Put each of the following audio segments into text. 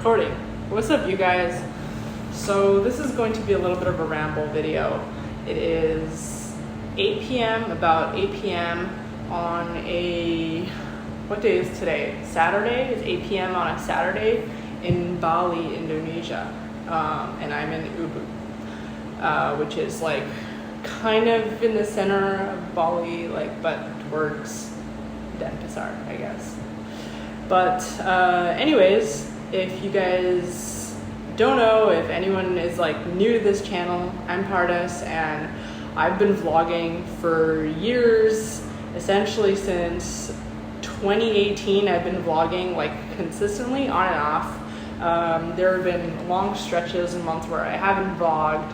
Recording. What's up, you guys? So this is going to be a little bit of a ramble video. It is 8 p.m., about 8 p.m. on a, what day is today? Saturday? It's 8 p.m. on a Saturday in Bali, Indonesia. And I'm in Ubud, which is like kind of in the center of Bali, like, but towards Denpasar, I guess. But anyways, if you guys don't know, if anyone is like new to this channel, I'm Pardes, and I've been vlogging for years, essentially since 2018. I've been vlogging like consistently on and off. There have been long stretches and months where I haven't vlogged.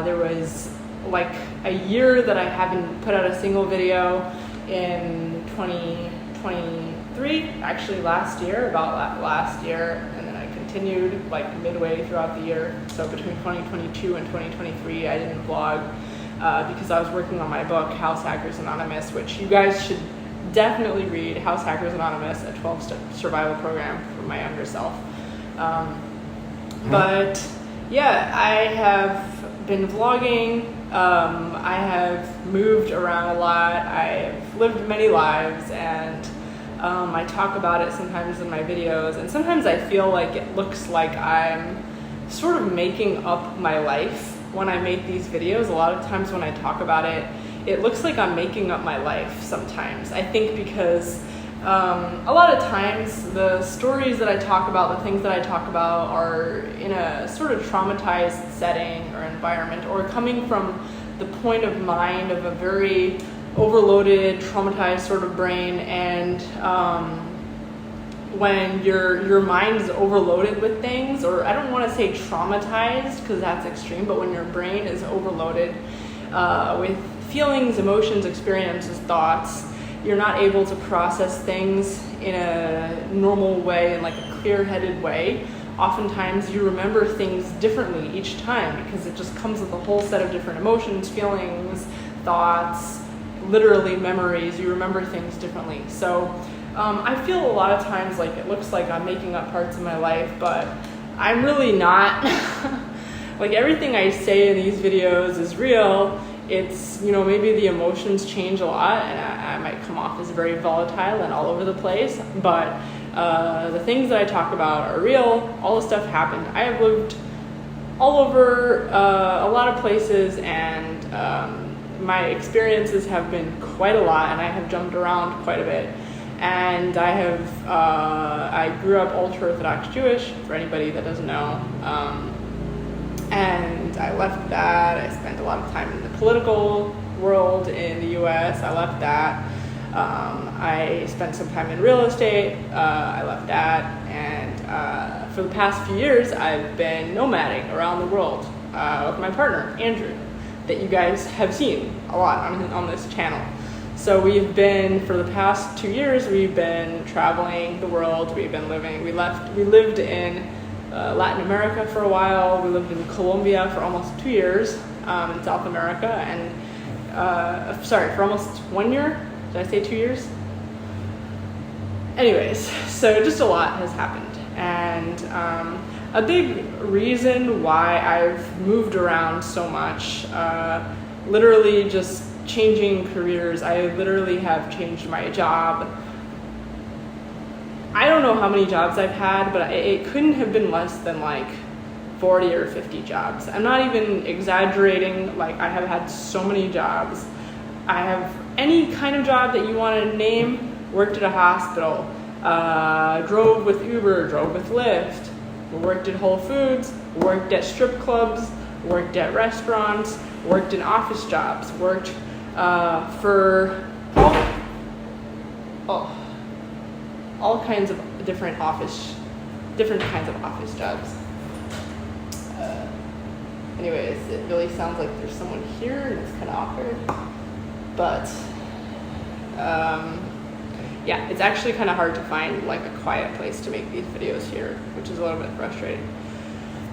There was like a year that I haven't put out a single video in 2023, actually last year, about last year, and then I continued like midway throughout the year. So between 2022 and 2023, I didn't vlog because I was working on my book, House Hackers Anonymous, which you guys should definitely read. House Hackers Anonymous, a 12-step survival program for my younger self. But yeah, I have been vlogging. I have moved around a lot. I've lived many lives, and I talk about it sometimes in my videos, and sometimes I feel like it looks like I'm sort of making up my life when I make these videos. A lot of times when I talk about it, it looks like I'm making up my life sometimes. I think because a lot of times the stories that I talk about, the things that I talk about are in a sort of traumatized setting or environment, or coming from the point of mind of a very overloaded, traumatized sort of brain. And when your mind is overloaded with things, or I don't want to say traumatized because that's extreme, but when your brain is overloaded with feelings, emotions, experiences, thoughts, you're not able to process things in a normal way, in like a clear-headed way. Oftentimes you remember things differently each time because it just comes with a whole set of different emotions, feelings, thoughts, literally memories. You remember things differently. So I feel a lot of times like it looks like I'm making up parts of my life, but I'm really not. Like everything I say in these videos is real. It's, you know, maybe the emotions change a lot, and I might come off as very volatile and all over the place, but the things that I talk about are real. All the stuff happened. I have lived all over a lot of places, and my experiences have been quite a lot, and I have jumped around quite a bit. And I grew up ultra-Orthodox Jewish, for anybody that doesn't know. And I left that. I spent a lot of time in the political world in the US. I left that. I spent some time in real estate. I left that. And for the past few years, I've been nomading around the world with my partner, Andrew, that you guys have seen a lot on this channel. So we've been, for the past 2 years, we've been traveling the world. We've been living, we lived in Latin America for a while. We lived in Colombia for almost 2 years in South America, and for almost 1 year. Did I say 2 years? Anyways, so just a lot has happened, and a big reason why I've moved around so much, literally just changing careers. I literally have changed my job. I don't know how many jobs I've had, but it couldn't have been less than like 40 or 50 jobs. I'm not even exaggerating. Like, I have had so many jobs. I have any kind of job that you want to name. Worked at a hospital, drove with Uber, drove with Lyft, worked at Whole Foods, worked at strip clubs, worked at restaurants, worked in office jobs, worked for all kinds of different kinds of office jobs. Anyways, it really sounds like there's someone here, and it's kind of awkward. But yeah, it's actually kind of hard to find like a quiet place to make these videos here, which is a little bit frustrating.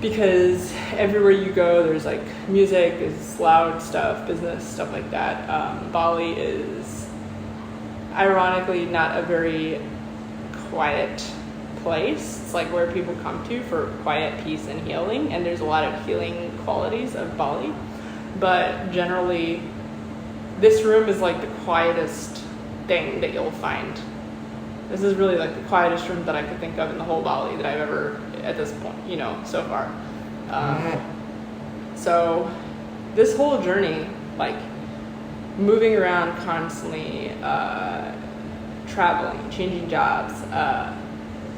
Because everywhere you go, there's like music, there's loud stuff, business, stuff like that. Bali is ironically not a very quiet place. It's like where people come to for quiet, peace, and healing. And there's a lot of healing qualities of Bali. But generally, this room is like the quietest thing that you'll find. This is really like the quietest room that I could think of in the whole Bali that I've ever, at this point, so far. So this whole journey, like moving around constantly, traveling, changing jobs.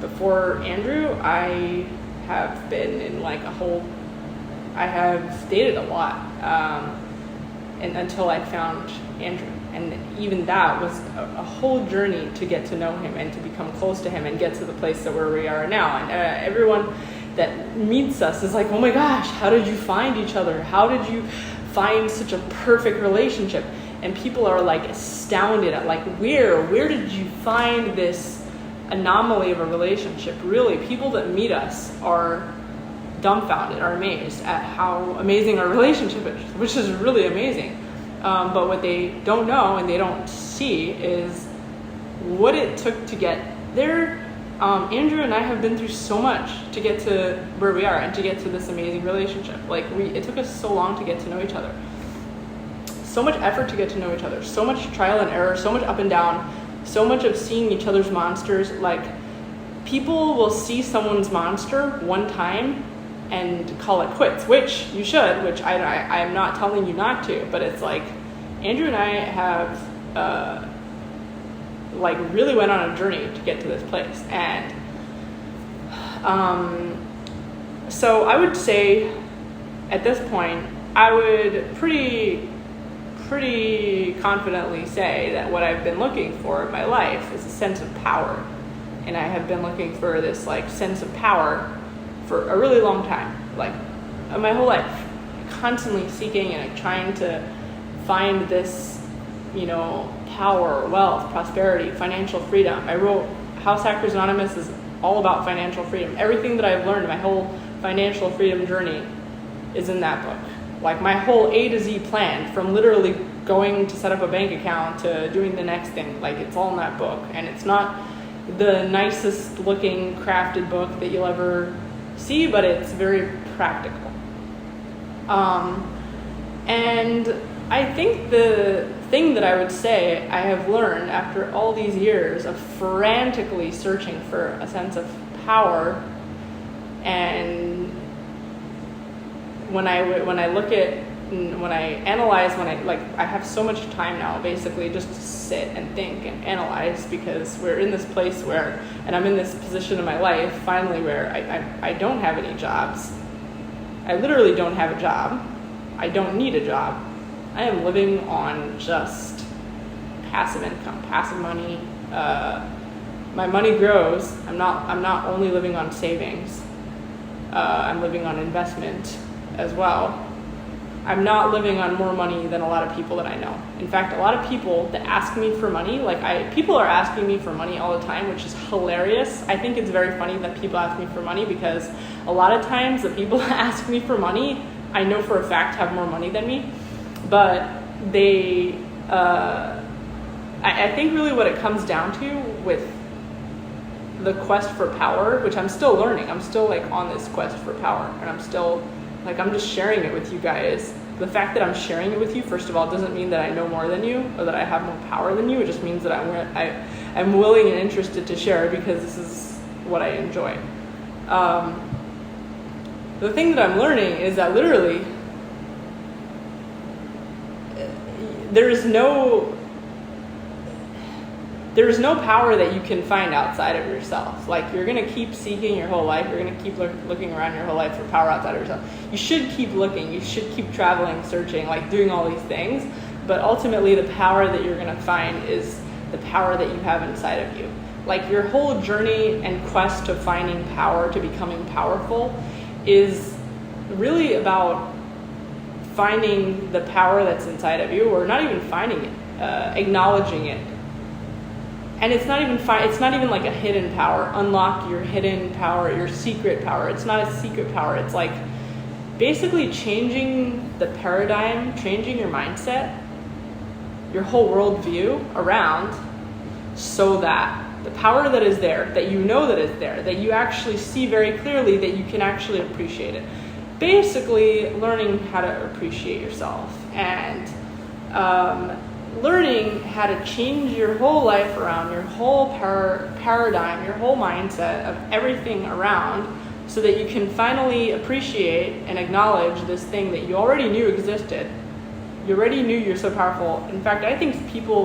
Before Andrew, I have been in like I have dated a lot, and until I found Andrew. And even that was a whole journey to get to know him and to become close to him and get to the place that where we are now. And everyone that meets us is like, oh my gosh, how did you find each other? How did you find such a perfect relationship? And people are like astounded at like, where did you find this anomaly of a relationship? Really, people that meet us are dumbfounded, are amazed at how amazing our relationship is, which is really amazing. But what they don't know and they don't see is what it took to get there. Andrew and I have been through so much to get to where we are and to get to this amazing relationship. Like it took us so long to get to know each other. So much effort to get to know each other. So much trial and error, so much up and down, so much of seeing each other's monsters. Like people will see someone's monster one time and call it quits, which you should, which I am not telling you not to, but it's like Andrew and I have like really went on a journey to get to this place. And so I would say at this point, I would pretty confidently say that what I've been looking for in my life is a sense of power. And I have been looking for this like sense of power for a really long time, like my whole life, constantly seeking and trying to find this, power, wealth, prosperity, financial freedom. I wrote House Hackers Anonymous is all about financial freedom. Everything that I've learned, my whole financial freedom journey is in that book. Like my whole A to Z plan, from literally going to set up a bank account to doing the next thing, like it's all in that book. And it's not the nicest looking crafted book that you'll ever see, but it's very practical. And I think the thing that I would say I have learned after all these years of frantically searching for a sense of power, and when I analyze, I have so much time now basically just to sit and think and analyze, because we're in this place where, and I'm in this position in my life finally where I don't have any jobs. I literally don't have a job. I don't need a job. I am living on just passive income, passive money. My money grows. I'm not only living on savings. I'm living on investment as well. I'm not living on more money than a lot of people that I know. In fact, a lot of people that ask me for money, people are asking me for money all the time, which is hilarious. I think it's very funny that people ask me for money, because a lot of times the people that ask me for money, I know for a fact have more money than me. But they, I think really what it comes down to with the quest for power, which I'm still learning. I'm still like on this quest for power, and I'm still like, I'm just sharing it with you guys. The fact that I'm sharing it with you, first of all, doesn't mean that I know more than you or that I have more power than you. It just means that I'm willing and interested to share, because this is what I enjoy. The thing that I'm learning is that literally there is no power that you can find outside of yourself. Like, you're going to keep seeking your whole life. You're going to keep looking around your whole life for power outside of yourself. You should keep looking. You should keep traveling, searching, like doing all these things. But ultimately, the power that you're going to find is the power that you have inside of you. Like, your whole journey and quest to finding power, to becoming powerful, is really about finding the power that's inside of you, or not even finding it, acknowledging it. And it's not even like a hidden power. Unlock your hidden power, your secret power. It's not a secret power. It's like basically changing the paradigm, changing your mindset, your whole worldview around, so that the power that is there, that you know that is there, that you actually see very clearly, that you can actually appreciate it. Basically, learning how to appreciate yourself and learning how to change your whole life around, your whole paradigm, your whole mindset of everything around, so that you can finally appreciate and acknowledge this thing that you already knew existed. You already knew you're so powerful. In fact, I think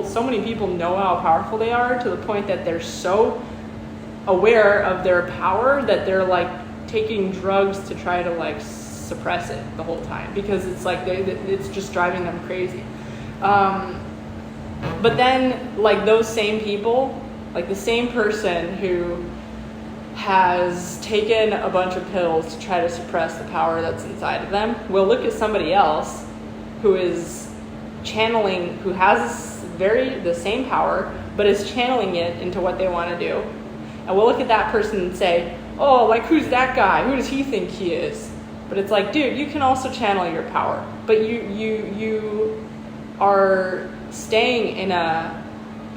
so many people know how powerful they are, to the point that they're so aware of their power that they're like taking drugs to try to like suppress it the whole time, because it's like it's just driving them crazy. But then, like, those same people, like the same person who has taken a bunch of pills to try to suppress the power that's inside of them, will look at somebody else who is channeling, who has the same power, but is channeling it into what they want to do. And we'll look at that person and say, oh, like, who's that guy? Who does he think he is? But it's like, dude, you can also channel your power, but you are staying in a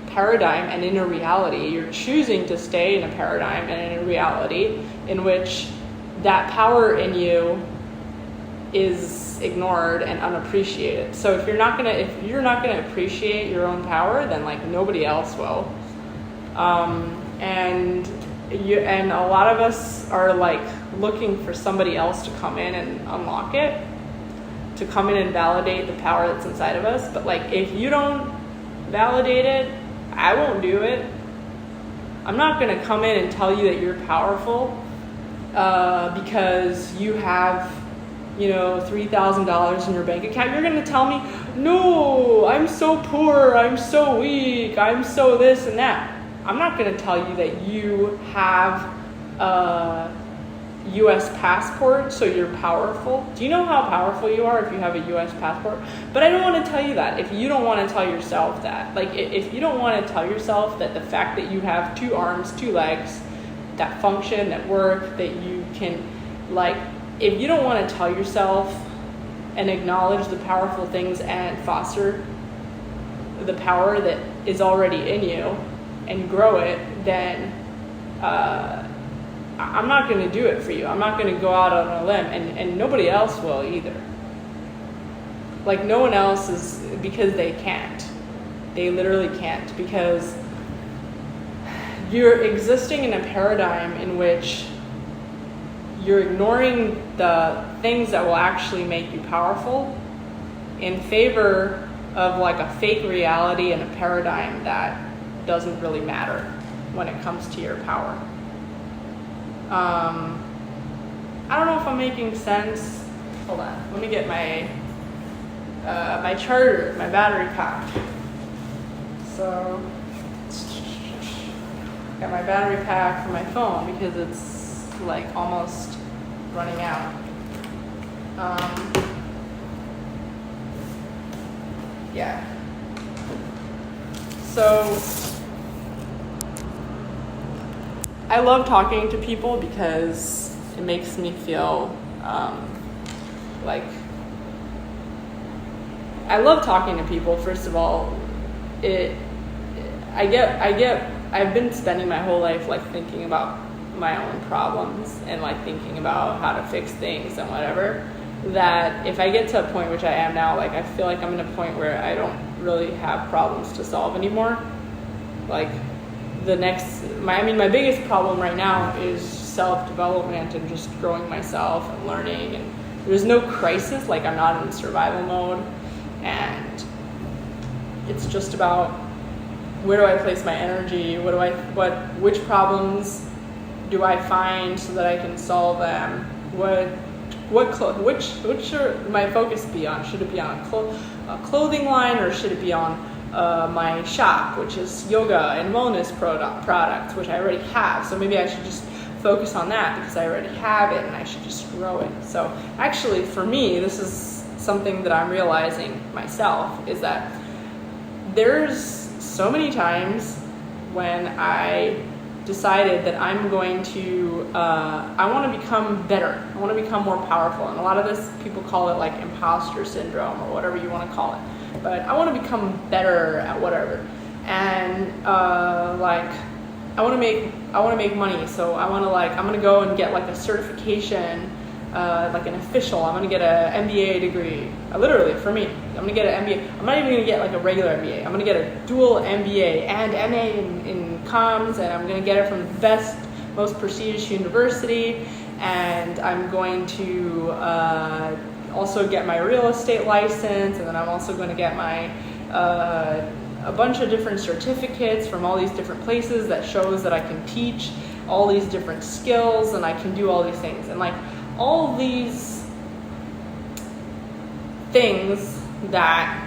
paradigm and in a reality. You're choosing to stay in a paradigm and in a reality in which that power in you is ignored and unappreciated. So if you're not gonna appreciate your own power, then like nobody else will. And a lot of us are like looking for somebody else to come in and unlock it, to come in and validate the power that's inside of us. But like, if you don't validate it, I won't do it. I'm not going to come in and tell you that you're powerful because you have, $3,000 in your bank account. You're going to tell me, no, I'm so poor, I'm so weak, I'm so this and that. I'm not going to tell you that you have a U.S. passport, so you're powerful. Do you know how powerful you are if you have a U.S. passport? But I don't want to tell you that if you don't want to tell yourself that. Like, if you don't want to tell yourself that the fact that you have 2 arms, 2 legs, that function, that work, that you can, like, if you don't want to tell yourself and acknowledge the powerful things and foster the power that is already in you and grow it, then I'm not going to do it for you. I'm not going to go out on a limb, and nobody else will either. Like, no one else is, because they can't. They literally can't, because you're existing in a paradigm in which you're ignoring the things that will actually make you powerful in favor of like a fake reality and a paradigm that doesn't really matter when it comes to your power. I don't know if I'm making sense. Hold on, let me get my my charger, my battery pack. So, got my battery pack for my phone because it's like almost running out. Yeah. So, I love talking to people because it makes me feel like I love talking to people. First of all, I've been spending my whole life like thinking about my own problems and like thinking about how to fix things and whatever, that if I get to a point, which I am now, like I feel like I'm in a point where I don't really have problems to solve anymore. Like my biggest problem right now is self-development and just growing myself and learning, and there's no crisis. Like, I'm not in survival mode, and it's just about where do I place my energy, which problems do I find so that I can solve them, which should my focus be on? Should it be on a clothing line, or should it be on my shop, which is yoga and wellness products, which I already have? So maybe I should just focus on that because I already have it, and I should just grow it. So actually, for me, this is something that I'm realizing myself, is that there's so many times when I decided that I'm going to, I want to become better. I want to become more powerful. And a lot of this, people call it like imposter syndrome or whatever you want to call it. But I want to become better at whatever. And to make money. So I'm going to go and get like a certification, like an official. I'm going to get an MBA degree. Literally, for me, I'm going to get an MBA. I'm not even going to get like a regular MBA. I'm going to get a dual MBA and MA in comms, and I'm going to get it from the best, most prestigious university. And I'm going to also get my real estate license, and then I'm also going to get my a bunch of different certificates from all these different places that shows that I can teach all these different skills and I can do all these things. And like all these things that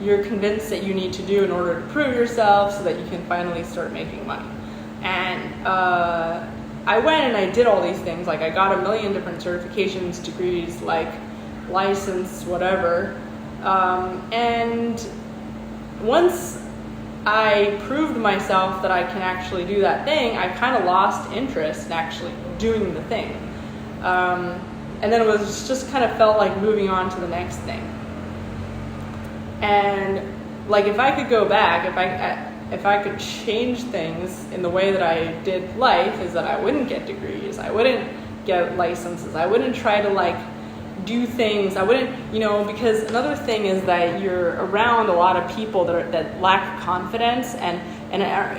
you're convinced that you need to do in order to prove yourself so that you can finally start making money. And I went and I did all these things. Like I got a million different certifications, degrees, like license, whatever. And once I proved myself that I can actually do that thing, I kind of lost interest in actually doing the thing. And then it was just kind of felt like moving on to the next thing. And like if I could go back, if I could change things in the way that I did life, is that I wouldn't get degrees, I wouldn't get licenses, I wouldn't try to like do things, I wouldn't, because another thing is that you're around a lot of people that lack confidence, and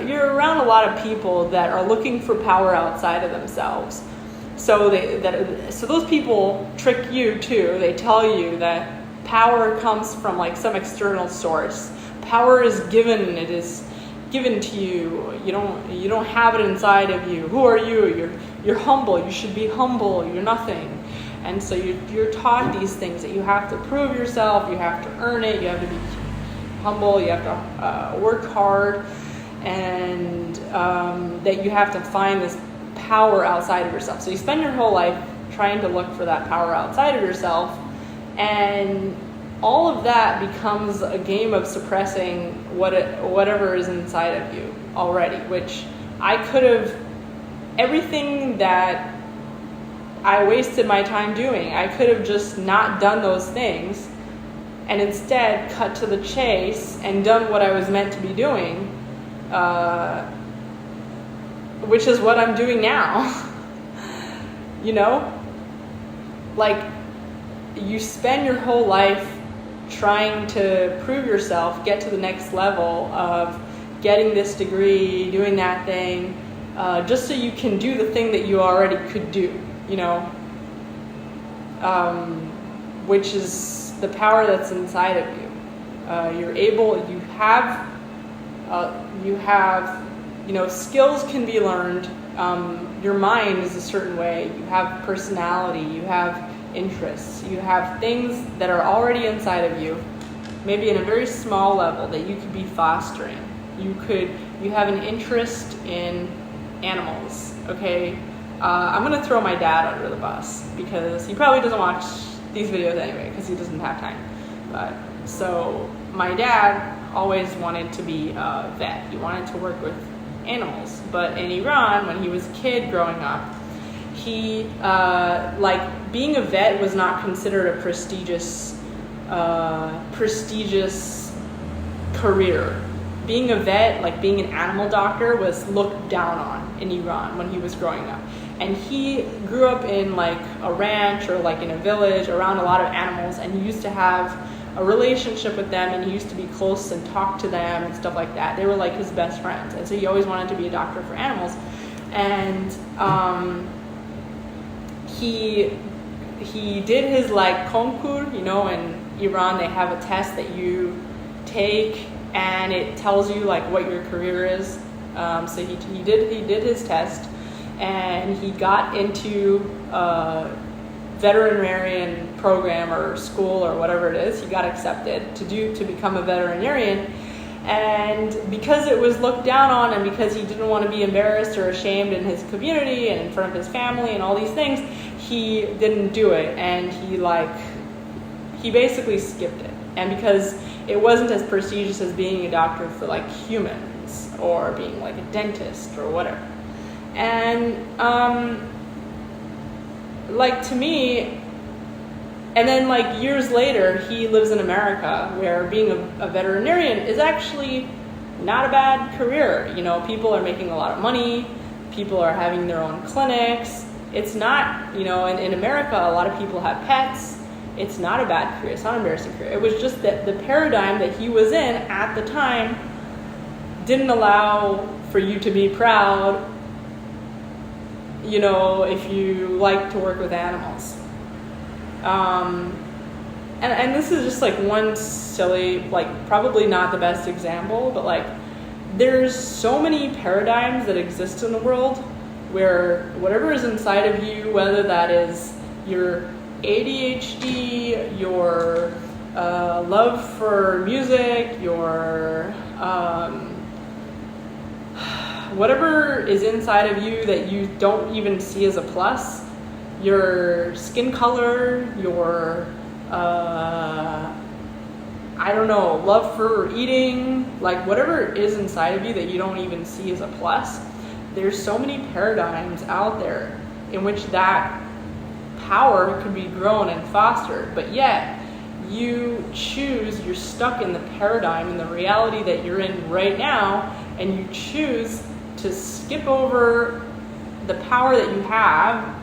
you're around a lot of people that are looking for power outside of themselves. So so those people trick you too. They tell you that power comes from like some external source. Power is given. It is given to you. You don't have it inside of you. Who are you? You're humble. You should be humble. You're nothing. And so you're taught these things that you have to prove yourself. You have to earn it. You have to be humble. You have to work hard, and that you have to find this power outside of yourself. So you spend your whole life trying to look for that power outside of yourself, and all of that becomes a game of suppressing whatever is inside of you already, which I could have, everything that I wasted my time doing, I could have just not done those things and instead cut to the chase and done what I was meant to be doing, which is what I'm doing now. Like you spend your whole life trying to prove yourself, get to the next level of getting this degree, doing that thing, just so you can do the thing that you already could do, which is the power that's inside of you. You have, skills can be learned. Your mind is a certain way. You have personality, you have interests, you have things that are already inside of you, maybe in a very small level that you could be fostering. You have an interest in animals, okay? I'm gonna throw my dad under the bus because he probably doesn't watch these videos anyway because he doesn't have time. So my dad always wanted to be a vet. He wanted to work with animals. But in Iran, when he was a kid growing up, he, being a vet was not considered a prestigious career. Being a vet, like being an animal doctor, was looked down on in Iran when he was growing up. And he grew up in like a ranch or like in a village around a lot of animals, and he used to have a relationship with them, and he used to be close and talk to them and stuff like that. They were like his best friends, and so he always wanted to be a doctor for animals. And he did his like concours, in Iran they have a test that you take and it tells you like what your career is. So he did his test, and he got into veterinarian program or school or whatever it is. He got accepted to become a veterinarian, and because it was looked down on, and because he didn't want to be embarrassed or ashamed in his community and in front of his family and all these things, he didn't do it, and he basically skipped it. And because it wasn't as prestigious as being a doctor for like humans or being like a dentist or whatever. And to me, and then like years later, he lives in America, where being a veterinarian is actually not a bad career. You know, people are making a lot of money. People are having their own clinics. It's not, you know, in America, a lot of people have pets. It's not a bad career. It's not an embarrassing career. It was just that the paradigm that he was in at the time didn't allow for you to be proud, you know, if you like to work with animals. And this is just like one silly, like probably not the best example, but like there's so many paradigms that exist in the world where whatever is inside of you, whether that is your ADHD, your love for music, your whatever is inside of you that you don't even see as a plus, your skin color, your I don't know, love for eating, like whatever is inside of you that you don't even see as a plus, there's so many paradigms out there in which that power could be grown and fostered, but yet you choose, you're stuck in the paradigm and the reality that you're in right now, and you choose to skip over the power that you have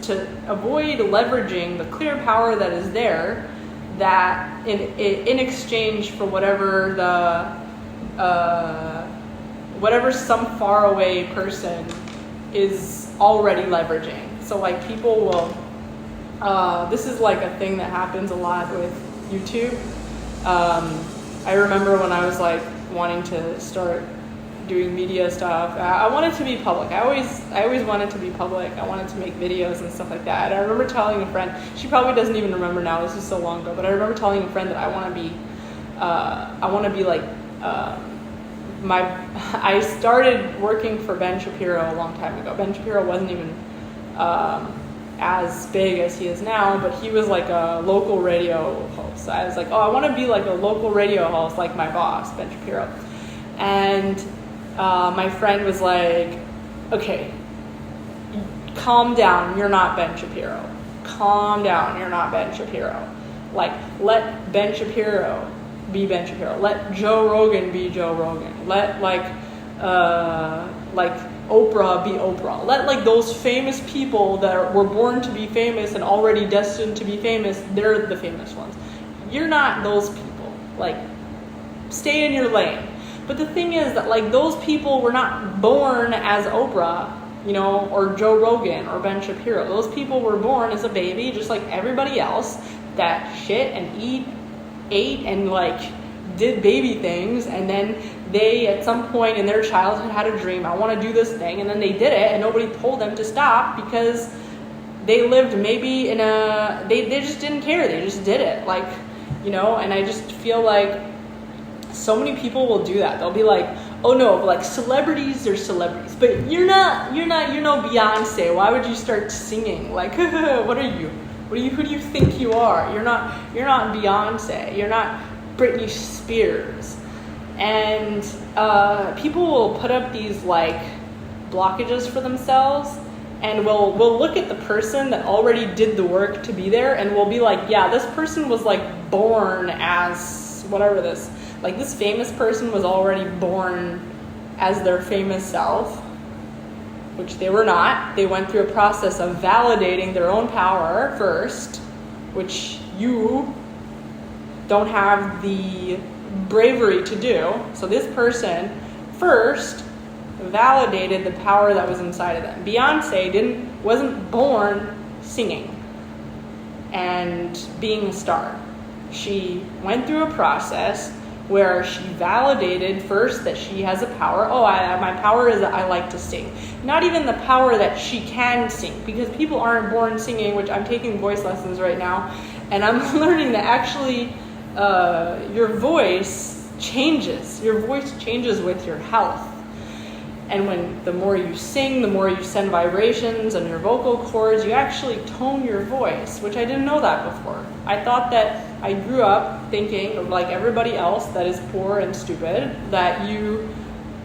to avoid leveraging the clear power that is there, that in exchange for whatever whatever some faraway person is already leveraging. So like people will, this is like a thing that happens a lot with YouTube. I remember when I was like wanting to start doing media stuff, I wanted to be public. I always wanted to be public. I wanted to make videos and stuff like that. And I remember telling a friend, she probably doesn't even remember now, this is so long ago, but I remember telling a friend that I want to be like, I started working for Ben Shapiro a long time ago. Ben Shapiro wasn't even as big as he is now, but he was like a local radio host. I was like, oh, I want to be like a local radio host like my boss, Ben Shapiro. And my friend was like, okay, calm down, you're not Ben Shapiro. Calm down, you're not Ben Shapiro. Like, let Ben Shapiro be Ben Shapiro. Let Joe Rogan be Joe Rogan. Let like Oprah be Oprah. Let like those famous people that were born to be famous and already destined to be famous, they're the famous ones. You're not those people. Like, stay in your lane. But the thing is that like those people were not born as Oprah, you know, or Joe Rogan or Ben Shapiro. Those people were born as a baby, just like everybody else, that shit and ate and like did baby things, and then they at some point in their childhood had a dream, I want to do this thing, and then they did it and nobody told them to stop because they lived maybe in they just didn't care, they just did it, like, you know. And I just feel like so many people will do that. They'll be like, oh no, but like celebrities are celebrities, but you're no Beyonce, why would you start singing? Like, what are you? Who do you think you are? You're not Beyonce. You're not Britney Spears. And people will put up these like blockages for themselves, and we'll look at the person that already did the work to be there, and we'll be like, yeah, this person was like born as whatever this. Like this famous person was already born as their famous self, which they were not. They went through a process of validating their own power first, which you don't have the bravery to do. So this person first validated the power that was inside of them. Beyonce wasn't born singing and being a star. She went through a process where she validated first that she has a power. Oh, my power is that I like to sing. Not even the power that she can sing, because people aren't born singing, which I'm taking voice lessons right now, and I'm learning that actually your voice changes. Your voice changes with your health. And the more you sing, the more you send vibrations on your vocal cords, you actually tone your voice, which I didn't know that before. I thought that I grew up thinking, like everybody else that is poor and stupid, that you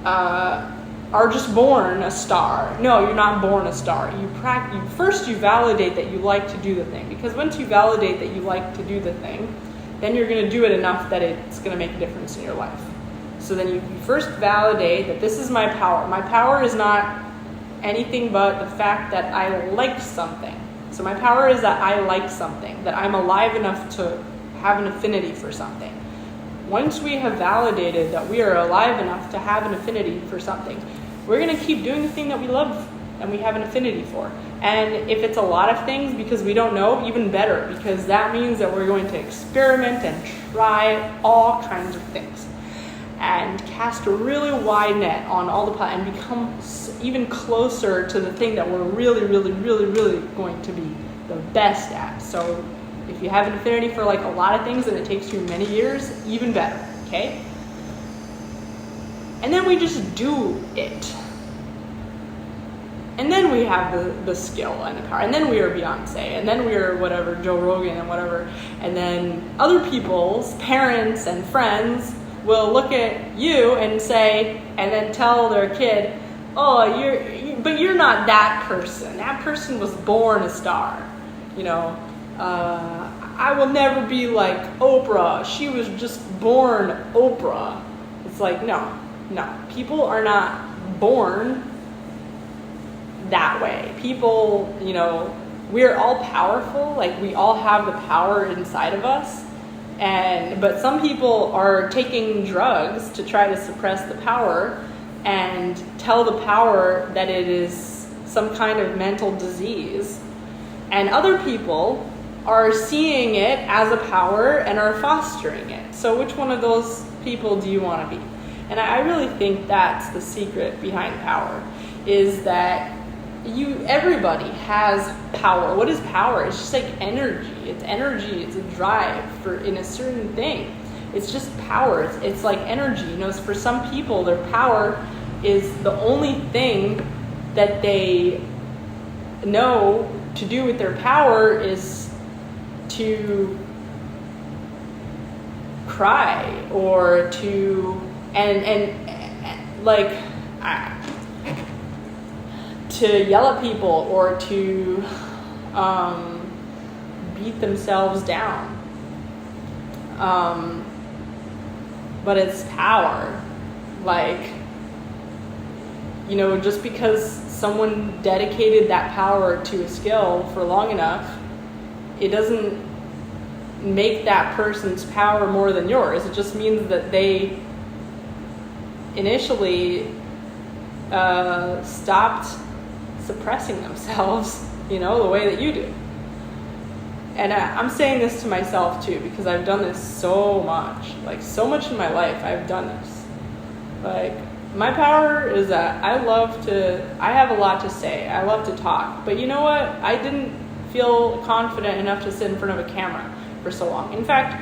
are just born a star. No, you're not born a star. First you validate that you like to do the thing, because once you validate that you like to do the thing, then you're going to do it enough that it's going to make a difference in your life. So then you first validate that this is my power. My power is not anything but the fact that I like something. So my power is that I like something, that I'm alive enough to have an affinity for something. Once we have validated that we are alive enough to have an affinity for something, we're going to keep doing the thing that we love and we have an affinity for. And if it's a lot of things because we don't know, even better, because that means that we're going to experiment and try all kinds of things and cast a really wide net on all the and become even closer to the thing that we're really, really, really, really going to be the best at. So if you have an affinity for like a lot of things and it takes you many years, even better, okay? And then we just do it. And then we have the skill and the power. And then we are Beyonce. And then we are whatever, Joe Rogan and whatever. And then other people's parents and friends will look at you and say, and then tell their kid, oh, but you're not that person. That person was born a star. You know, I will never be like Oprah. She was just born Oprah. It's like, no. People are not born that way. People, you know, we're all powerful. Like, we all have the power inside of us. But some people are taking drugs to try to suppress the power and tell the power that it is some kind of mental disease. And other people are seeing it as a power and are fostering it. So which one of those people do you want to be? And I really think that's the secret behind power, is that everybody has power. What is power? It's just like energy. It's energy. It's a drive in a certain thing. It's just power. It's like energy. You know, for some people, their power is the only thing that they know to do with their power is to cry or to to yell at people or to beat themselves down. But it's power. Like, you know, just because someone dedicated that power to a skill for long enough, it doesn't make that person's power more than yours. It just means that they initially stopped suppressing themselves, you know, the way that you do. And I'm saying this to myself too, because I've done this so much. Like, so much in my life I've done this. Like, my power is that I have a lot to say. I love to talk. But you know what? I didn't feel confident enough to sit in front of a camera for so long. In fact,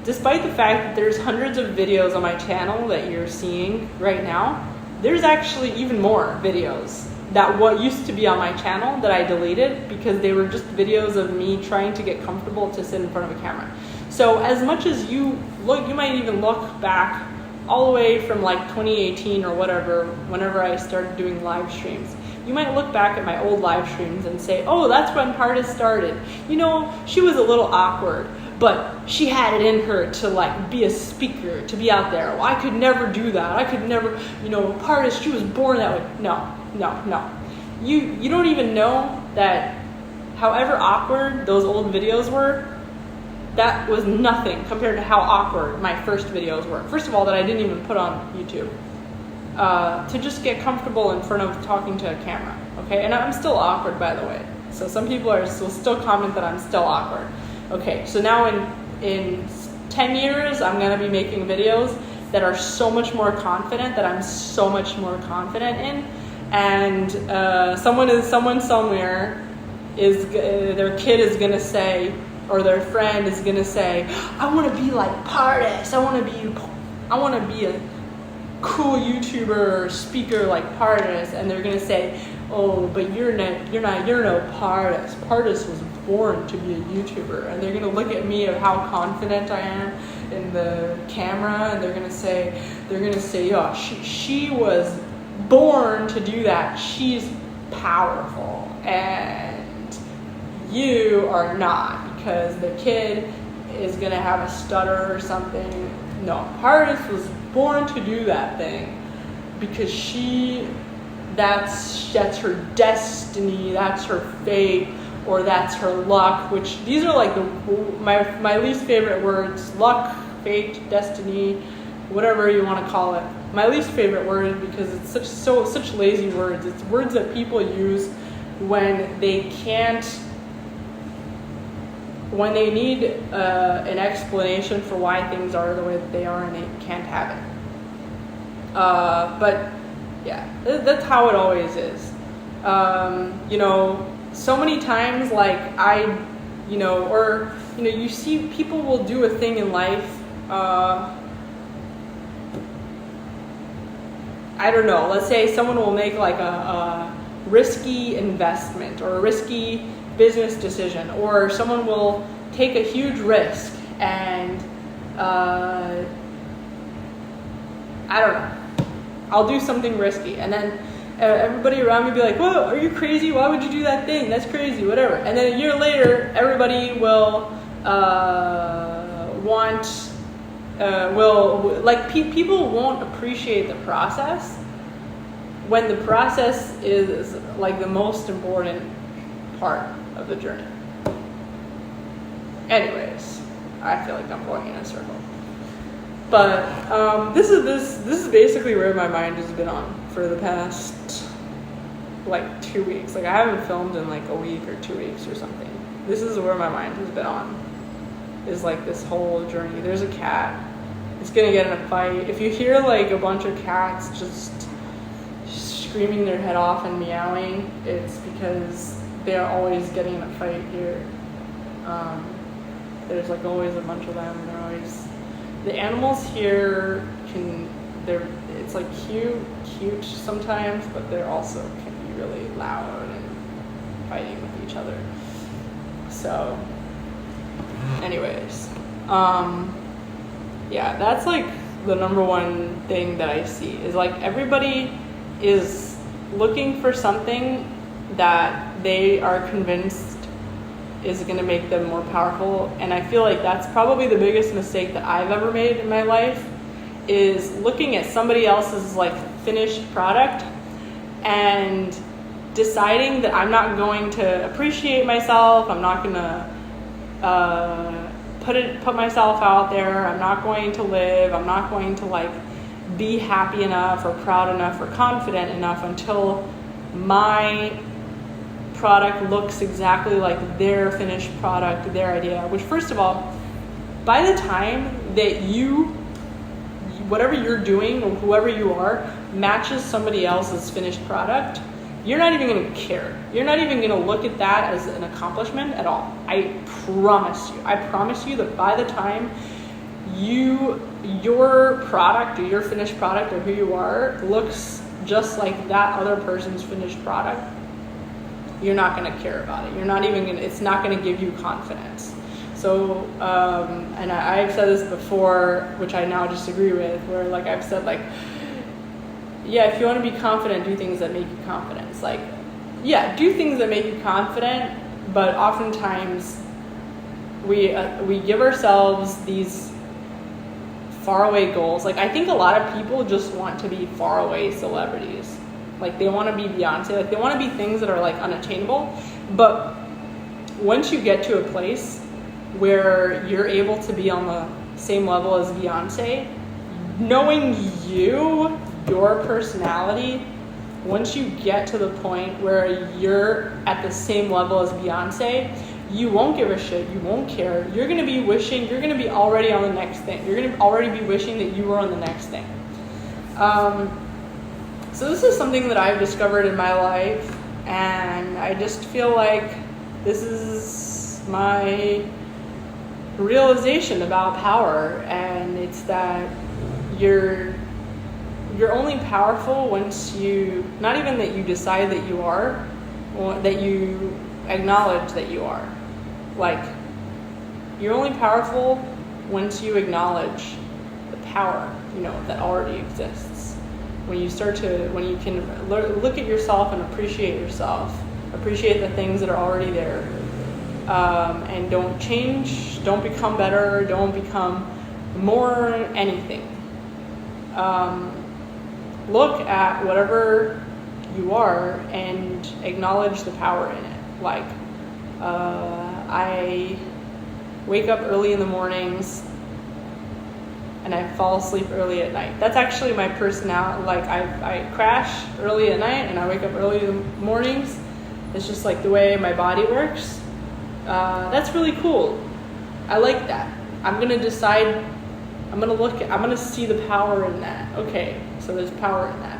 despite the fact that there's hundreds of videos on my channel that you're seeing right now, there's actually even more videos that what used to be on my channel that I deleted because they were just videos of me trying to get comfortable to sit in front of a camera. So as much as you might even look back all the way from like 2018 or whatever, whenever I started doing live streams. You might look back at my old live streams and say, oh, that's when Pardes started. You know, she was a little awkward, but she had it in her to like be a speaker, to be out there. Well, I could never do that. I could never, you know, Pardes, she was born that way. No. You don't even know that however awkward those old videos were, that was nothing compared to how awkward my first videos were. First of all, that I didn't even put on YouTube. To just get comfortable in front of talking to a camera, okay? And I'm still awkward, by the way. So some people will still comment that I'm still awkward. Okay, so now in 10 years, I'm gonna be making videos that are so much more confident, that I'm so much more confident in. And someone somewhere their kid is gonna say, or their friend is gonna say, I want to be like Pardes. I want to be a cool YouTuber or speaker like Pardes, and they're gonna say, oh, but you're no Pardes. Pardes was born to be a YouTuber, and they're gonna look at me of how confident I am in the camera, and they're gonna say, oh, she was born to do that. She's powerful, and you are not. Because the kid is going to have a stutter or something. No, Pardes was born to do that thing because that's her destiny, that's her fate, or that's her luck, which these are like my least favorite words: luck, fate, destiny, whatever you want to call it. My least favorite word because it's such lazy words. It's words that people use when they need an explanation for why things are the way that they are and they can't have it. But yeah, that's how it always is. So many times, like you see people will do a thing in life. I don't know, let's say someone will make like a risky investment or a risky business decision, or someone will take a huge risk and I don't know, I'll do something risky, and then everybody around me be like, "Whoa, are you crazy? Why would you do that thing? That's crazy, whatever." And then a year later, everybody will people won't appreciate the process when the process is like the most important part of the journey. Anyways, I feel like I'm going in a circle. But this is basically where my mind has been on for the past like 2 weeks. Like I haven't filmed in like a week or 2 weeks or something. This is where my mind has been on. Is like this whole journey. There's a cat. It's gonna get in a fight. If you hear like a bunch of cats just screaming their head off and meowing, it's because they're always getting in a fight here. There's like always a bunch of them. They're always, the animals here it's like cute sometimes, but they're also can be really loud and fighting with each other. So anyways, yeah, that's like the number one thing that I see is like everybody is looking for something that they are convinced is going to make them more powerful. And I feel like that's probably the biggest mistake that I've ever made in my life, is looking at somebody else's like finished product and deciding that I'm not going to appreciate myself, I'm not going to put myself out there, I'm not going to live, I'm not going to like be happy enough or proud enough or confident enough until my product looks exactly like their finished product, their idea. Which, first of all, by the time that whatever you're doing or whoever you are matches somebody else's finished product, you're not even going to care. You're not even going to look at that as an accomplishment at all. I promise you that by the time your product or your finished product or who you are looks just like that other person's finished product, you're not going to care about it. It's not going to give you confidence. So, and I've said this before, which I now disagree with, where like I've said like, yeah, if you want to be confident, do things that make you confident. It's like, yeah, do things that make you confident, but oftentimes we give ourselves these faraway goals. Like I think a lot of people just want to be faraway celebrities. Like they want to be Beyonce. Like they want to be things that are like unattainable. But once you get to a place where you're able to be on the same level as Beyonce, knowing your personality, once you get to the point where you're at the same level as Beyonce, you won't give a shit, you won't care. You're going to be already on the next thing. You're going to already be wishing that you were on the next thing. So this is something that I've discovered in my life, and I just feel like this is my realization about power, and it's that you're only powerful once not even that you decide that you are, or that you acknowledge that you are. Like, you're only powerful once you acknowledge the power, that already exists. When you can look at yourself and appreciate the things that are already there, and don't change, don't become better, don't become more anything. look at whatever you are and acknowledge the power in it. Like, I wake up early in the mornings and I fall asleep early at night. That's actually my personality. Like, I crash early at night and I wake up early in the mornings. It's just like the way my body works. That's really cool. I like that. I'm gonna decide, I'm gonna see the power in that. Okay, so there's power in that.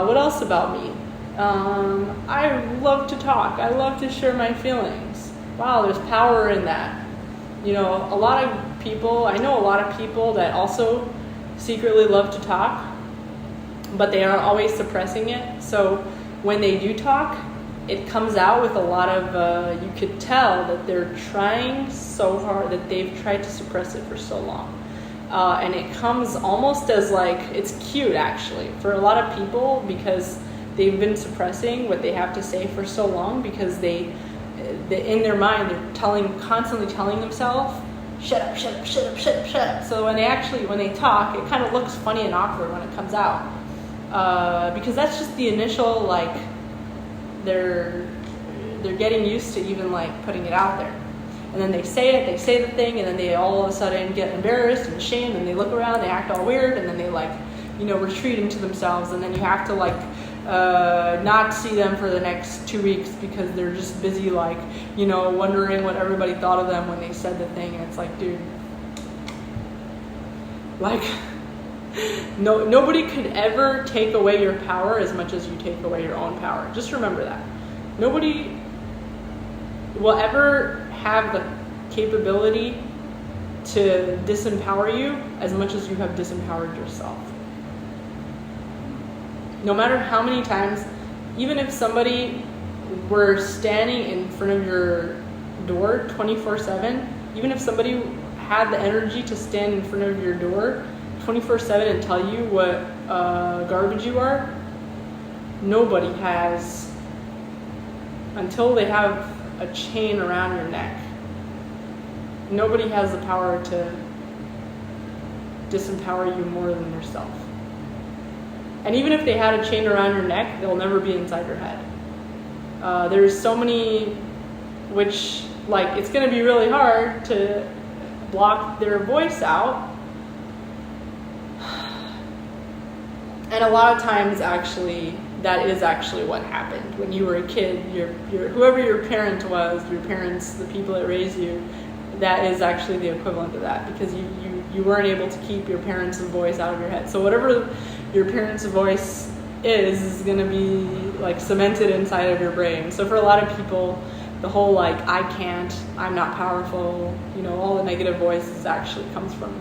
What else about me? I love to talk. I love to share my feelings. Wow, there's power in that. You know, I know a lot of people that also secretly love to talk, but they are always suppressing it. So when they do talk, it comes out with a lot of, you could tell that they're trying so hard, that they've tried to suppress it for so long. And it comes almost as like, it's cute actually, for a lot of people, because they've been suppressing what they have to say for so long, because they in their mind, they're constantly telling themselves, shut up, shut up, shut up, shut up, shut up. So when they talk, it kind of looks funny and awkward when it comes out. Because that's just the initial, like, they're getting used to even like putting it out there. And then they say the thing, and then they all of a sudden get embarrassed and ashamed, and they look around, they act all weird, and then they like, retreat into themselves, and then you have to like not see them for the next 2 weeks because they're just busy like, wondering what everybody thought of them when they said the thing. And it's like, dude, like, nobody could ever take away your power as much as you take away your own power. Just remember that. Nobody will ever have the capability to disempower you as much as you have disempowered yourself. No matter how many times, even if somebody were standing in front of your door 24/7, even if somebody had the energy to stand in front of your door 24/7 and tell you what garbage you are, nobody has, until they have a chain around your neck, nobody has the power to disempower you more than yourself. And even if they had a chain around your neck, they'll never be inside your head. There's so many, which, like, it's going to be really hard to block their voice out. And a lot of times, actually, that is actually what happened. When you were a kid, whoever your parent was, your parents, the people that raised you, that is actually the equivalent of that, because you weren't able to keep your parents' voice out of your head. So whatever your parents' voice is going to be like cemented inside of your brain. So for a lot of people, the whole like, I can't, I'm not powerful, all the negative voices actually comes from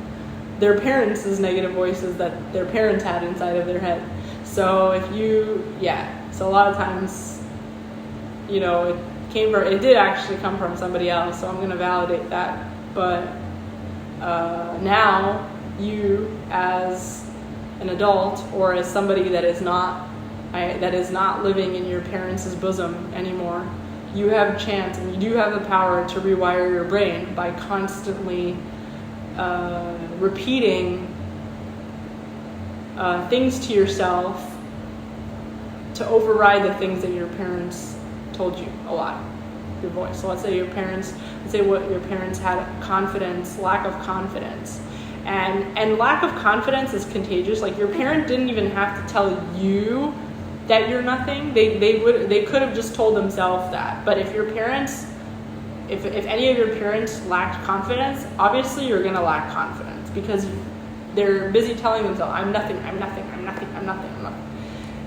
their parents' negative voices that their parents had inside of their head. So so a lot of times, it did actually come from somebody else, so I'm going to validate that. But now you, as an adult, or as somebody that is not living in your parents' bosom anymore, you have a chance, and you do have the power to rewire your brain by constantly repeating things to yourself to override the things that your parents told you a lot. Your voice. So let's say your parents had confidence, lack of confidence. And lack of confidence is contagious. Like, your parent didn't even have to tell you that you're nothing. They could have just told themselves that. But if any of your parents lacked confidence, obviously you're gonna lack confidence, because they're busy telling themselves, I'm nothing, I'm nothing, I'm nothing, I'm nothing, I'm nothing.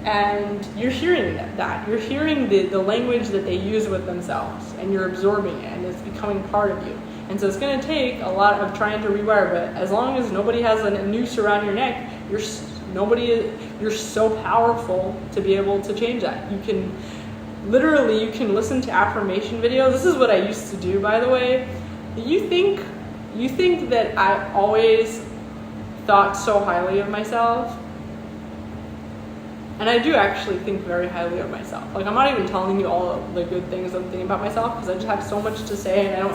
And you're hearing that. You're hearing the language that they use with themselves, and you're absorbing it, and it's becoming part of you. And so it's going to take a lot of trying to rewire, but as long as nobody has a noose around your neck, you're so powerful to be able to change that. You can listen to affirmation videos. This is what I used to do, by the way. You think that I always thought so highly of myself? And I do actually think very highly of myself. Like, I'm not even telling you all of the good things I'm thinking about myself, because I just have so much to say, and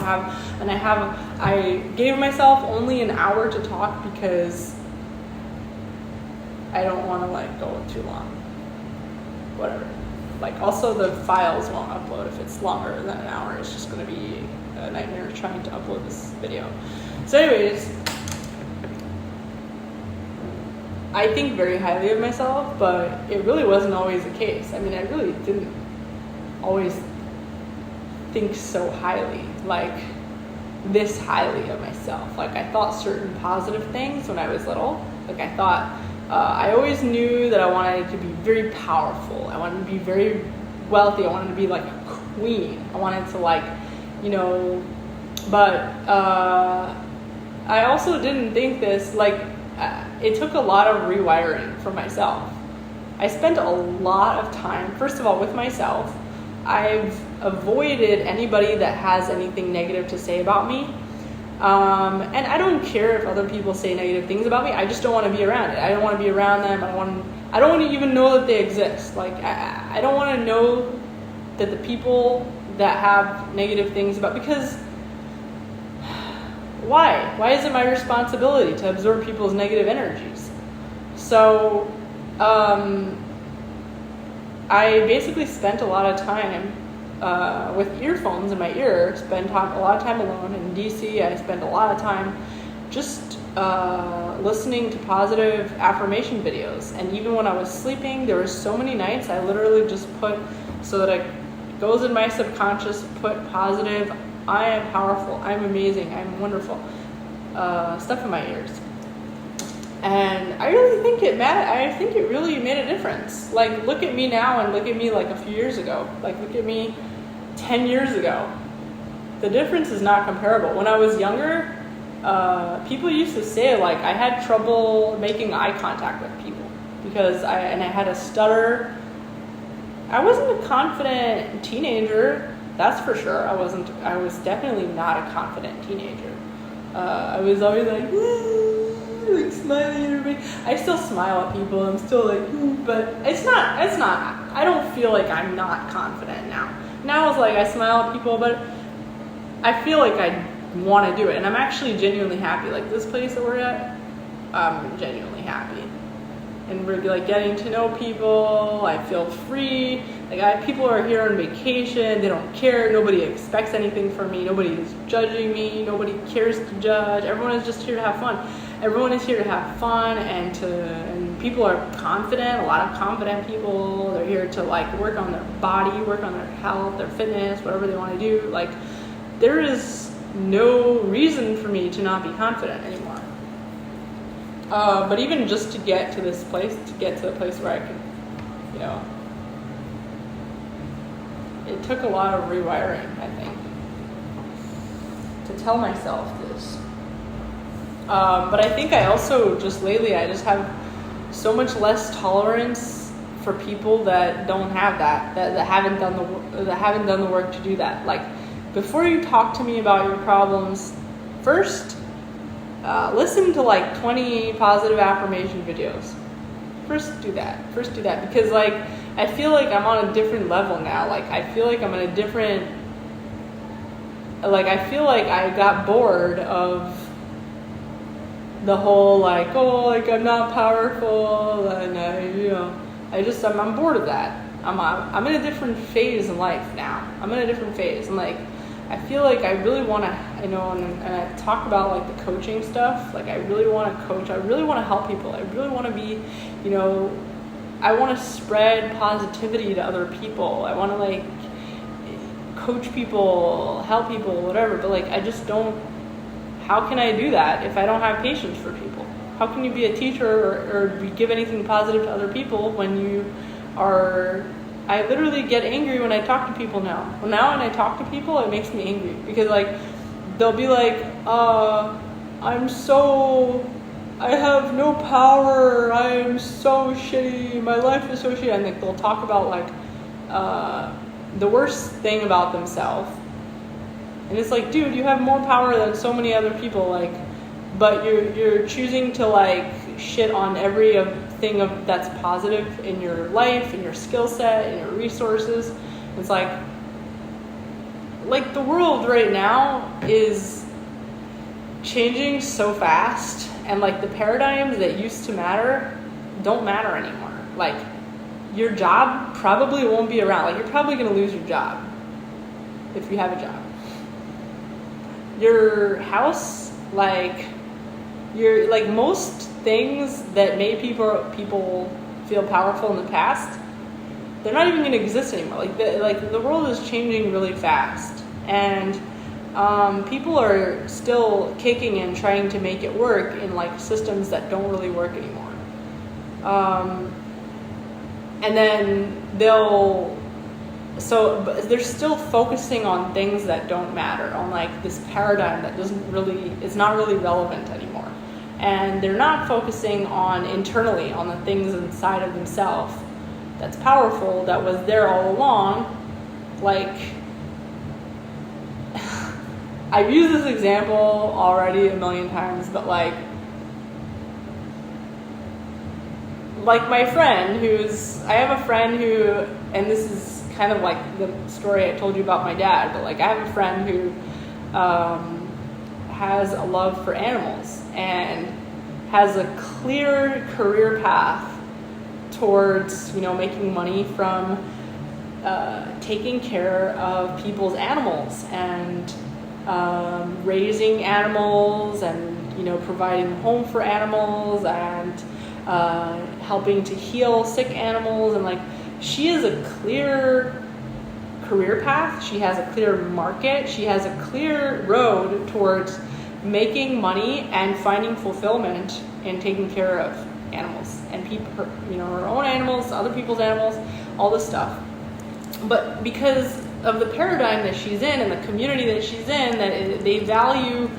I gave myself only an hour to talk, because I don't want to like go too long. Whatever. Like also the files won't upload if it's longer than an hour. It's just going to be a nightmare trying to upload this video. So anyways, I think very highly of myself, but it really wasn't always the case. I mean, I really didn't always think so highly, like this highly of myself. Like I thought certain positive things when I was little. Like I thought, I always knew that I wanted to be very powerful. I wanted to be very wealthy. I wanted to be like a queen. I wanted to like, you know, but I also didn't think this, like, it took a lot of rewiring for myself. I spent a lot of time, first of all, with myself. I've avoided anybody that has anything negative to say about me. And I don't care if other people say negative things about me. I just don't want to be around it. I don't want to be around them. I don't want to even know that they exist. Like, I don't want to know that the people that have negative things about, because why? Why is it my responsibility to absorb people's negative energies? So, I basically spent a lot of time with earphones in my ear, spent a lot of time alone. In DC, I spent a lot of time just listening to positive affirmation videos. And even when I was sleeping, there were so many nights I literally just put, so that it goes in my subconscious, put positive, I am powerful, I'm amazing, I'm wonderful, stuff in my ears. And I really think I think it really made a difference. Like, look at me now and look at me like a few years ago. Like, look at me 10 years ago. The difference is not comparable. When I was younger, people used to say, like, I had trouble making eye contact with people because I had a stutter. I wasn't a confident teenager, that's for sure. I was definitely not a confident teenager. I was always like, like smiling at everybody. I still smile at people. I'm still like, but it's not, I don't feel like I'm not confident now. Now it's like I smile at people, but I feel like I want to do it. And I'm actually genuinely happy. Like this place that we're at, I'm genuinely happy. And we're like getting to know people. I feel free. Like people are here on vacation. They don't care. Nobody expects anything from me. Nobody is judging me. Nobody cares to judge. Everyone is just here to have fun. Everyone is here to have fun and people are confident. A lot of confident people. They're here to like work on their body, work on their health, their fitness, whatever they want to do. Like there is no reason for me to not be confident anymore. But even just to get to this place, to get to the place where I could, you know, it took a lot of rewiring, I think, to tell myself this. But I think I also just lately, I just have so much less tolerance for people that don't have that haven't done the work to do that. Like, before you talk to me about your problems, first, listen to like 20 positive affirmation videos. First do that because like I feel like I'm on a different level now. Like I feel like I'm in a different, like I feel like I got bored of the whole like, oh, like I'm not powerful and I'm bored of that. I'm in a different phase in life now. I'm in a different phase and like I feel like I really want to, you know, and I talk about like the coaching stuff. Like I really want to coach. I really want to help people. I really want to be, you know, I want to spread positivity to other people. I want to like coach people, help people, whatever. But like I just don't. How can I do that if I don't have patience for people? How can you be a teacher or give anything positive to other people when you are? I literally get angry when I talk to people now. Well, now when I talk to people, it makes me angry because like they'll be like, I have no power. I'm so shitty. My life is so shitty. And like they'll talk about like the worst thing about themselves. And it's like, dude, you have more power than so many other people. Like, but you're choosing to like shit on every thing that's positive in your life, in your skill set, in your resources. It's like the world right now is changing so fast, and like the paradigms that used to matter don't matter anymore. Like, your job probably won't be around. Like, you're probably going to lose your job if you have a job. Your house, like, most things that made people feel powerful in the past, they're not even going to exist anymore. The world is changing really fast, and people are still kicking and trying to make it work in like systems that don't really work anymore. And then but they're still focusing on things that don't matter, on like this paradigm that is not really relevant anymore. And they're not focusing on internally, on the things inside of themselves that's powerful, that was there all along. Like, I've used this example already a million times, but like my friend I have a friend who, and this is kind of like the story I told you about my dad, but like I have a friend who has a love for animals and has a clear career path towards, making money from taking care of people's animals and raising animals and, providing a home for animals and helping to heal sick animals. And like, she has a clear career path. She has a clear market. She has a clear road towards making money and finding fulfillment in taking care of animals and people, her own animals, other people's animals, all this stuff. But because of the paradigm that she's in and the community that she's in, that they value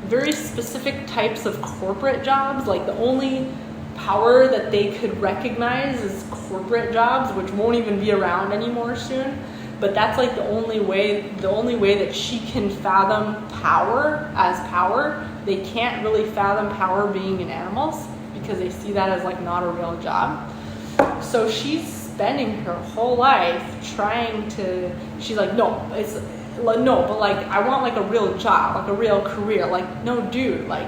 very specific types of corporate jobs. Like, the only power that they could recognize is corporate jobs, which won't even be around anymore soon. But that's like the only way that she can fathom power as power. They can't really fathom power being in animals because they see that as like not a real job. So she's spending her whole life she's like, but like, I want like a real job, like a real career. Like, no, dude, like,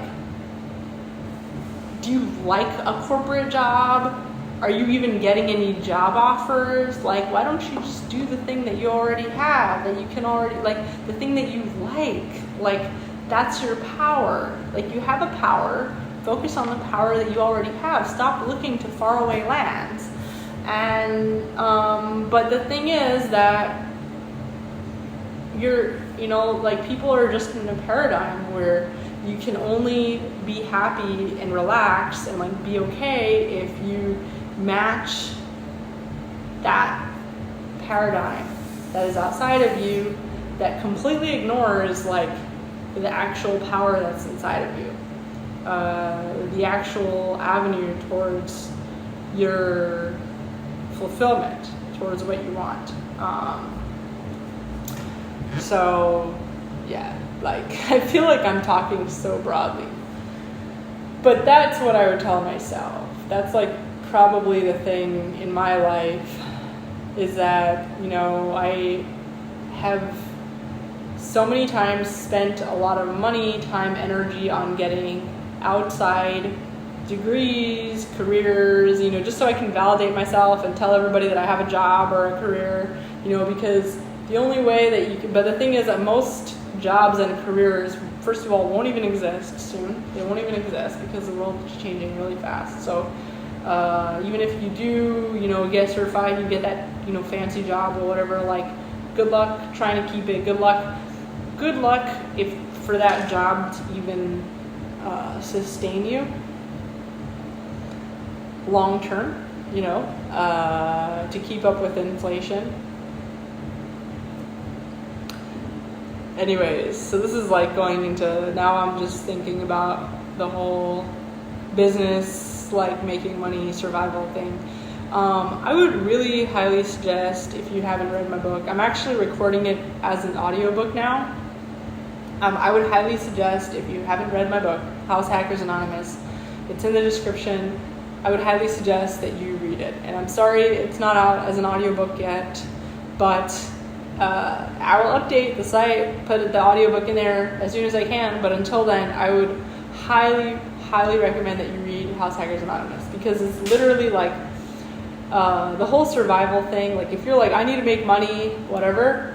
do you like a corporate job? Are you even getting any job offers? Like, why don't you just do the thing that you already have, that you can already, like, the thing that you like, that's your power. Like, you have a power, focus on the power that you already have. Stop looking to faraway lands. And, but the thing is that people are just in a paradigm where you can only be happy and relax and like be okay if you match that paradigm that is outside of you, that completely ignores like the actual power that's inside of you, the actual avenue towards your fulfillment, towards what you want. So yeah, like, I feel like I'm talking so broadly, but that's what I would tell myself. That's like probably the thing in my life, is that, I have so many times spent a lot of money, time, energy on getting outside degrees, careers, just so I can validate myself and tell everybody that I have a job or a career, because the only way that you can, but the thing is that most jobs and careers, first of all, won't even exist soon. They won't even exist because the world is changing really fast. So even if you do, get certified, you get that, fancy job or whatever, like, good luck trying to keep it. Good luck if for that job to even sustain you long term, to keep up with inflation. Anyways, so this is like going into, now I'm just thinking about the whole business, like making money, survival thing. I would really highly suggest, if you haven't read my book, I'm actually recording it as an audiobook now. I would highly suggest, if you haven't read my book, House Hackers Anonymous, it's in the description. I would highly suggest that you read it. And I'm sorry it's not out as an audiobook yet, but I will update the site, put the audiobook in there as soon as I can. But until then, I would highly, highly recommend that you read House Hackers Anonymous, because it's literally like the whole survival thing. Like if you're like, I need to make money, whatever,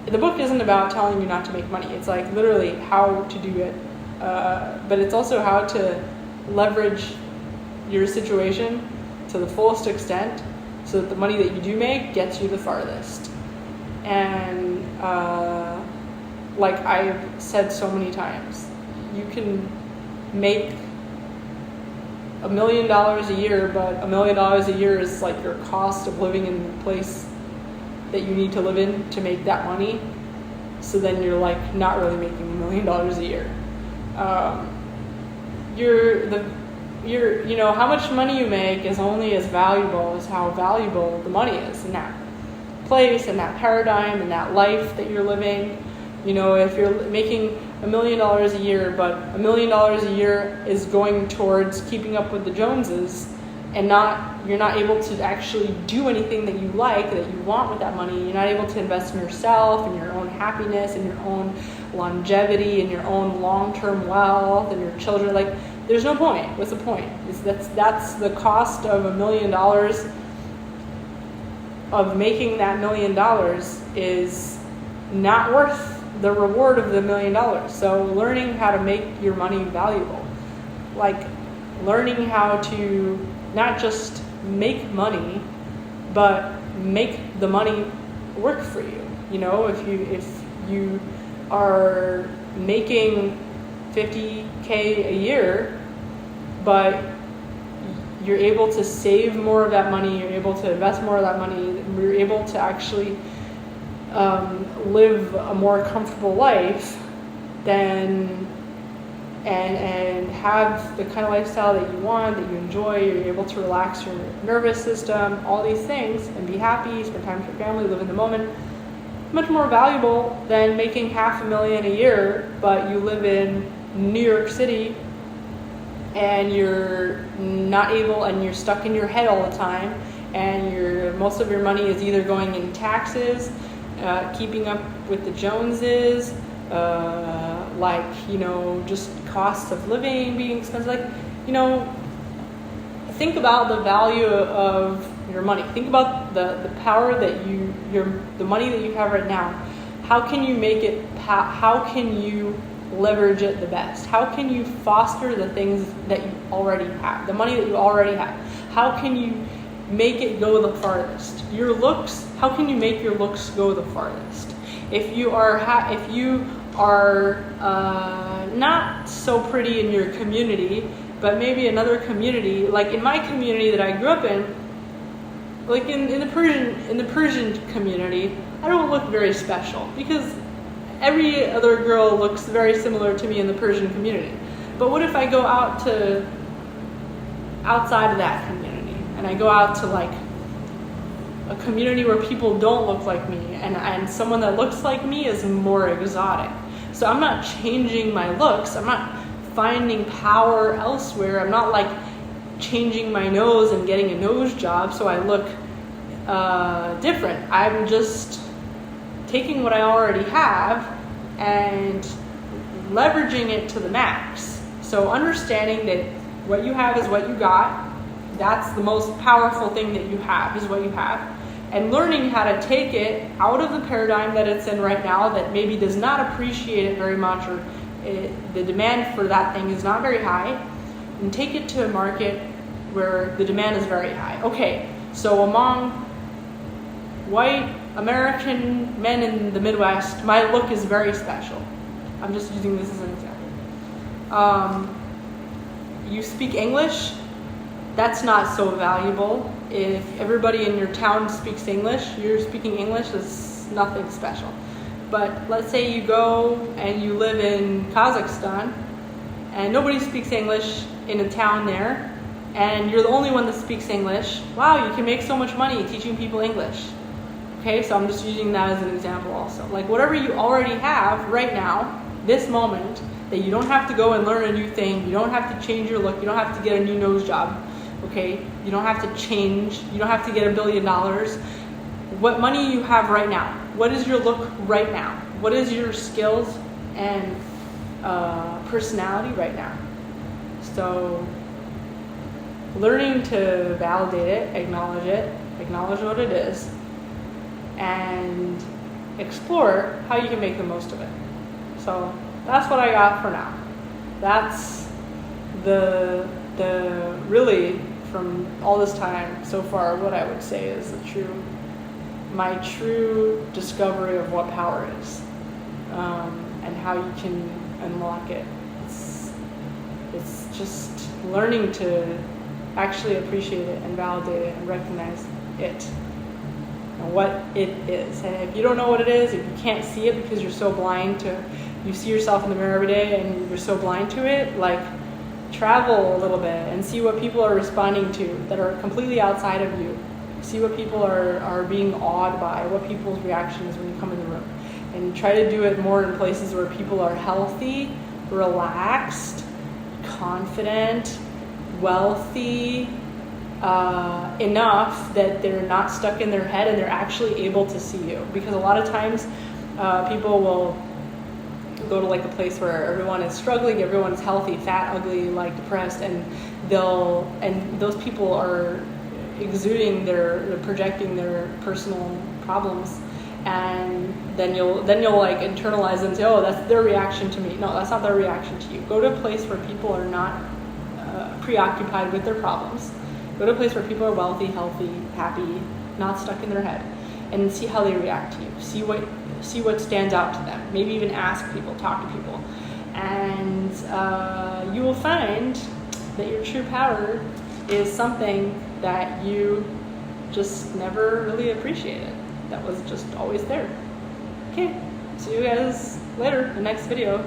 the book isn't about telling you not to make money. It's like literally how to do it. But it's also how to leverage your situation to the fullest extent so that the money that you do make gets you the farthest. And like I've said so many times, you can make $1 million a year, but $1 million a year is like your cost of living in the place that you need to live in to make that money. So then you're like not really making $1 million a year. You know, how much money you make is only as valuable as how valuable the money is in that place, in that paradigm, in that life that you're living. You know, if you're making $1 million a year, but $1 million a year is going towards keeping up with the Joneses, and you're not able to actually do anything that you like, that you want with that money. You're not able to invest in yourself, in your own happiness, in your own longevity, in your own long-term wealth, and your children. Like, there's no point. What's the point? That's the cost of $1 million. Of making that $1 million is not worth the reward of the $1 million. So learning how to make your money valuable, like learning how to not just make money, but make the money work for you. You know, if you are making $50K a year, but you're able to save more of that money, you're able to invest more of that money, you're able to actually live a more comfortable life, then and have the kind of lifestyle that you want, that you enjoy, you're able to relax your nervous system, all these things, and be happy, spend time with your family, live in the moment, much more valuable than making $500,000 a year, but you live in New York City and you're not able, and you're stuck in your head all the time, and most of your money is either going in taxes, keeping up with the Joneses, like, you know, just costs of living being expensive. Like, you know, think about the value of your money. Think about the power that the money that you have right now. How can you make it, how can you leverage it the best? How can you foster the things that you already have, the money that you already have? How can you make it go the farthest? Your looks, how can you make your looks go the farthest? If you are not so pretty in your community, but maybe another community, like in my community that I grew up in, like in the Persian community, I don't look very special because every other girl looks very similar to me in the Persian community. But what if I go outside of that community, and I go out to like a community where people don't look like me, and someone that looks like me is more exotic. So I'm not changing my looks. I'm not finding power elsewhere. I'm not like changing my nose and getting a nose job so I look different. I'm just taking what I already have and leveraging it to the max. So understanding that what you have is what you got. That's the most powerful thing that you have, is what you have. And learning how to take it out of the paradigm that it's in right now, that maybe does not appreciate it very much, or the demand for that thing is not very high, and take it to a market where the demand is very high. Okay, so among white American men in the Midwest, my look is very special. I'm just using this as an example. You speak English, that's not so valuable. If everybody in your town speaks English, you're speaking English is nothing special. But let's say you go and you live in Kazakhstan and nobody speaks English in a town there, and you're the only one that speaks English. Wow, you can make so much money teaching people English. Okay, so I'm just using that as an example also. Like whatever you already have right now, this moment, that you don't have to go and learn a new thing, you don't have to change your look, you don't have to get a new nose job, okay? You don't have to change, you don't have to get $1 billion. What money you have right now, what is your look right now? What is your skills and personality right now? So learning to validate it, acknowledge what it is, and explore how you can make the most of it. So that's what I got for now. That's the really, from all this time so far, what I would say is my true discovery of what power is, and how you can unlock it. It's just learning to actually appreciate it and validate it and recognize it and what it is. And if you don't know what it is, if you can't see it because you're so blind to, you see yourself in the mirror every day and you're so blind to it, like, travel a little bit and see what people are responding to that are completely outside of you. See what people are being awed by, what people's reaction is when you come in the room. And try to do it more in places where people are healthy, relaxed, confident, wealthy, enough that they're not stuck in their head and they're actually able to see you. Because a lot of times people will go to like a place where everyone is struggling, everyone's healthy, fat, ugly, like depressed, and those people are exuding they're projecting their personal problems, and then you'll like internalize them and say, oh, that's their reaction to me. No, that's not their reaction to you. Go to a place where people are not preoccupied with their problems. Go to a place where people are wealthy, healthy, happy, not stuck in their head, and see how they react to you. See what stands out to them. Maybe even ask people, talk to people, and you will find that your true power is something that you just never really appreciated. That was just always there. Okay, see you guys later in the next video.